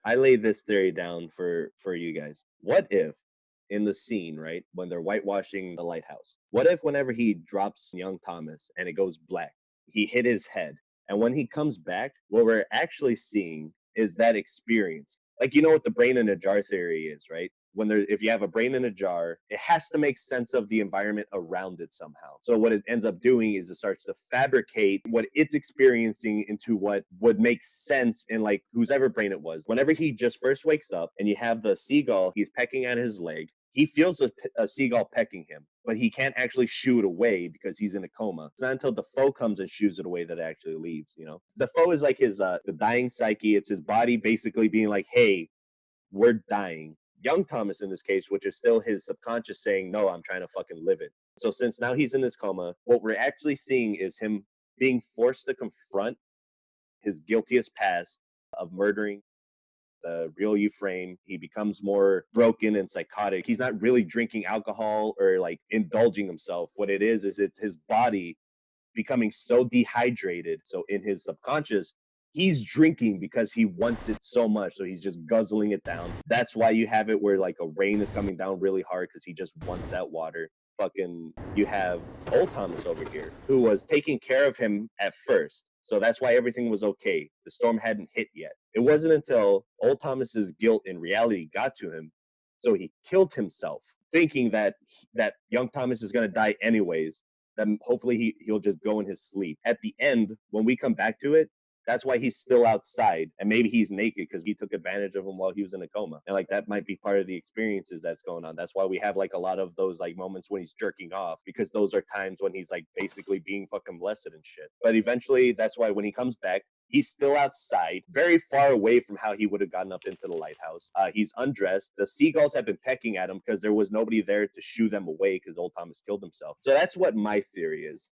I lay this theory down for you guys. What if in the scene, right, when they're whitewashing the lighthouse, what if whenever he drops young Thomas and it goes black, he hit his head, and when he comes back, what we're actually seeing is that experience. Like you know what the brain in a jar theory is, right? When there, if you have a brain in a jar, it has to make sense of the environment around it somehow. So what it ends up doing is it starts to fabricate what it's experiencing into what would make sense in like whosever brain it was. Whenever he just first wakes up and you have the seagull, he's pecking at his leg. He feels a seagull pecking him, but he can't actually shoo it away because he's in a coma. It's not until the foe comes and shoos it away that it actually leaves. You know, the foe is like his the dying psyche. It's his body basically being like, "Hey, we're dying." Young Thomas in this case, which is still his subconscious saying, "No, I'm trying to fucking live it." So since now he's in this coma, what we're actually seeing is him being forced to confront his guiltiest past of murdering the real Euphraim. He becomes more broken and psychotic. He's not really drinking alcohol or like indulging himself. What it is it's his body becoming so dehydrated. So in his subconscious, he's drinking because he wants it so much. So he's just guzzling it down. That's why you have it where like a rain is coming down really hard because he just wants that water. Fucking, you have old Thomas over here who was taking care of him at first. So that's why everything was okay. The storm hadn't hit yet. It wasn't until old Thomas's guilt in reality got to him. So he killed himself, thinking that young Thomas is going to die anyways, then hopefully he'll just go in his sleep. At the end, when we come back to it, that's why he's still outside, and maybe he's naked because he took advantage of him while he was in a coma, and like that might be part of the experiences that's going on. That's why we have like a lot of those like moments when he's jerking off, because those are times when he's like basically being fucking blessed and shit. But eventually, that's why when he comes back, he's still outside, very far away from how he would have gotten up into the lighthouse. He's undressed. The seagulls have been pecking at him because there was nobody there to shoo them away because old Thomas killed himself. So that's what my theory is.